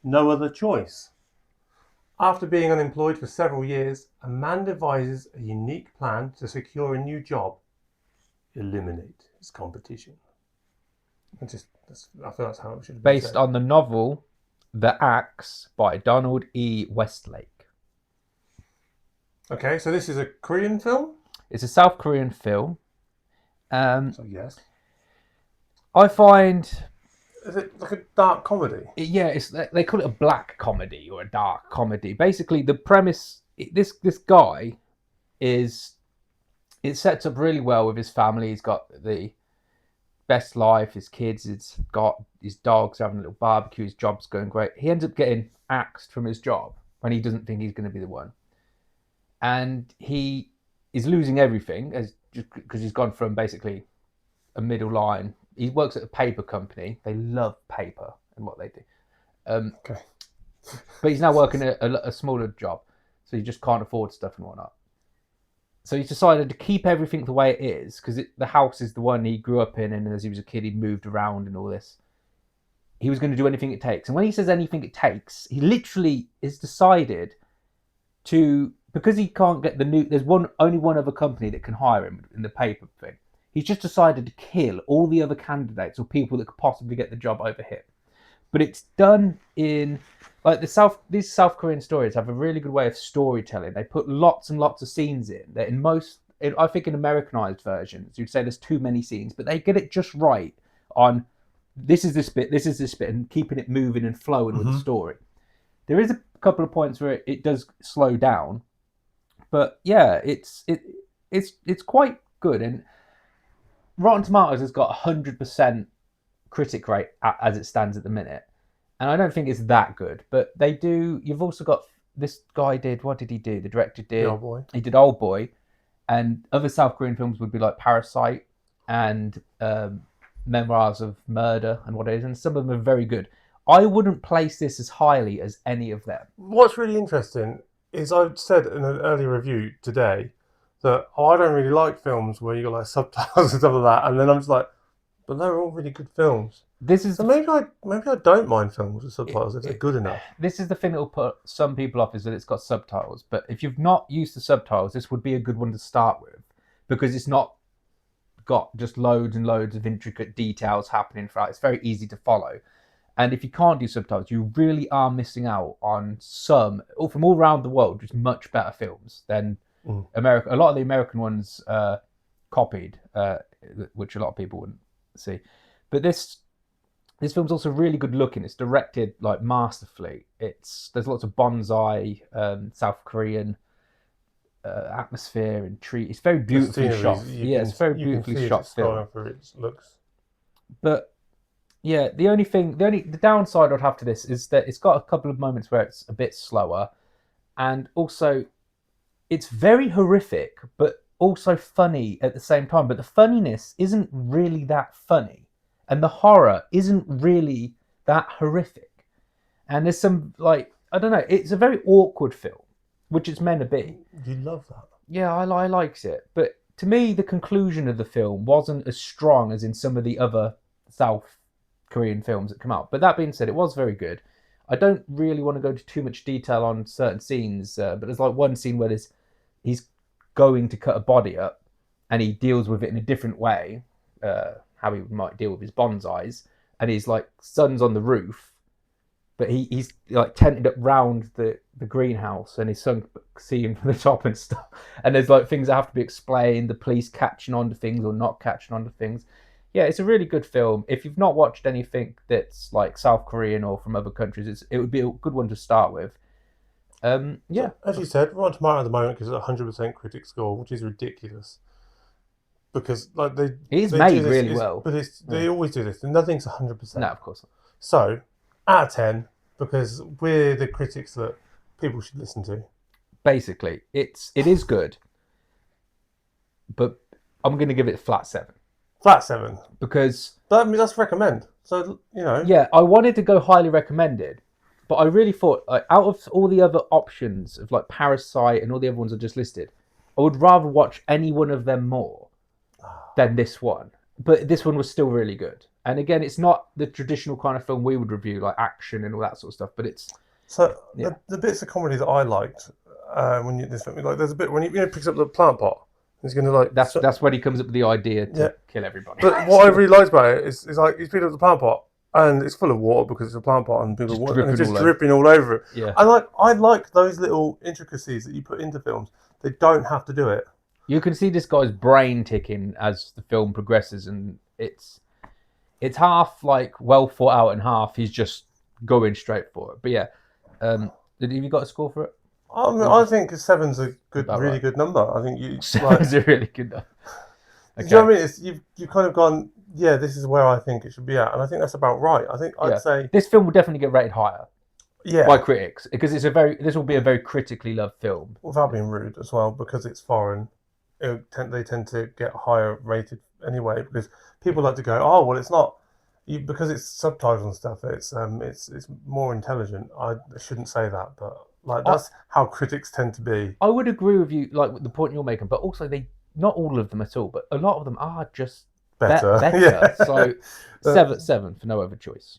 no other choice. After being unemployed for several years, a man devises a unique plan to secure a new job. Eliminate his competition. I feel that's how it should have been Based said. on the novel The Axe by Donald E. Westlake. Okay, so this is a Korean film? It's a South Korean film. So yes. I find... Is it like a dark comedy? Yeah, they call it a black comedy or a dark comedy. Basically, the premise... This guy is... It sets up really well with his family. He's got the best life, his kids, he's got his dogs having a little barbecue, his job's going great. He ends up getting axed from his job when he doesn't think he's going to be the one. And he is losing everything because he's gone from basically a middle line. He works at a paper company. They love paper and what they do. Okay. But he's now working a smaller job, so he just can't afford stuff and whatnot. So he's decided to keep everything the way it is, because the house is the one he grew up in, and as he was a kid, he'd moved around and all this. He was going to do anything it takes. And when he says anything it takes, he literally is decided to, because he can't get there's only one other company that can hire him in the paper thing. He's just decided to kill all the other candidates or people that could possibly get the job over him. But it's done in like these South Korean stories have a really good way of storytelling. They put lots and lots of scenes in. That I think in Americanized versions, you'd say there's too many scenes, but they get it just right on this is this bit, and keeping it moving and flowing with the story. There is a couple of points where it does slow down, but yeah, it's quite good. And Rotten Tomatoes has got 100% critic rate as it stands at the minute, and I don't think it's that good, but they do. You've also got this guy what did he do? The director did Old Boy. He did Old Boy, and other South Korean films would be like Parasite and Memoirs of Murder and what it is, and some of them are very good. I wouldn't place this as highly as any of them. What's really interesting is I've said in an earlier review today that I don't really like films where you got like subtitles and stuff like that, and then I'm just like, but they're all really good films. So maybe I don't mind films with subtitles if they're good enough. This is the thing that will put some people off, is that it's got subtitles. But if you've not used the subtitles, this would be a good one to start with, because it's not got just loads and loads of intricate details happening throughout. It's very easy to follow. And if you can't do subtitles, you really are missing out on some, from all around the world, just much better films than America. A lot of the American ones copied, which a lot of people wouldn't see. But this film's also really good looking. It's directed like masterfully. There's lots of bonsai, South Korean atmosphere and tree. It's very beautifully shot. It's very beautifully shot film. For its looks. But yeah, the downside I'd have to this is that it's got a couple of moments where it's a bit slower, and also it's very horrific, but also funny at the same time. But the funniness isn't really that funny, and the horror isn't really that horrific. And there's some, like, I don't know, it's a very awkward film, which it's meant to be. You love that. Yeah, I liked it. But to me, the conclusion of the film wasn't as strong as in some of the other South Korean films that come out. But that being said, it was very good. I don't really want to go into too much detail on certain scenes, but there's like one scene where he's going to cut a body up, and he deals with it in a different way, how he might deal with his bonsais, and his like son's on the roof, but he's like tented up round the greenhouse, and his son can see him from the top and stuff. And there's like things that have to be explained, the police catching on to things or not catching on to things. Yeah, it's a really good film. If you've not watched anything that's like South Korean or from other countries, it would be a good one to start with. Yeah. So, as you said, Rotten Tomatoes at the moment is 100% critic score, which is ridiculous. Because like it's made really well, but they always do this, and nothing's 100%. No, of course not. So, out of 10, because we're the critics that people should listen to. Basically, it is good, but I'm going to give it a flat 7. Flat 7, because that's recommend. So Yeah, I wanted to go highly recommended, but I really thought, like, out of all the other options of like Parasite and all the other ones I just listed, I would rather watch any one of them more than this one. But this one was still really good, And again, it's not the traditional kind of film we would review, like action and all that sort of stuff. But it's the bits of comedy that I liked when this film, like there's a bit when he picks up the plant pot. He's gonna like that's when he comes up with the idea to kill everybody. But what I really liked about it is like he's picked up the plant pot and it's full of water because it's a plant pot and it's just dripping all over it. Yeah. And I like those little intricacies that you put into films. They don't have to do it. You can see this guy's brain ticking as the film progresses, and it's half like well thought out and half he's just going straight for it. But yeah, have you got a score for it? I think 7's a really good number. I think 7's a really good number. Okay. Do you know what I mean? You've kind of gone, yeah, this is where I think it should be at, and I think that's about right. I think I'd say this film will definitely get rated higher. Yeah. By critics, because this will be a very critically loved film. Without being rude as well, because it's foreign, they tend to get higher rated anyway. Because people like to go, oh well, it's not because it's subtitles and stuff. It's more intelligent. I shouldn't say that, but like that's how critics tend to be. I would agree with you, like the point you're making, but also not all of them at all, but a lot of them are just better. Yeah. So 7 for No Other Choice.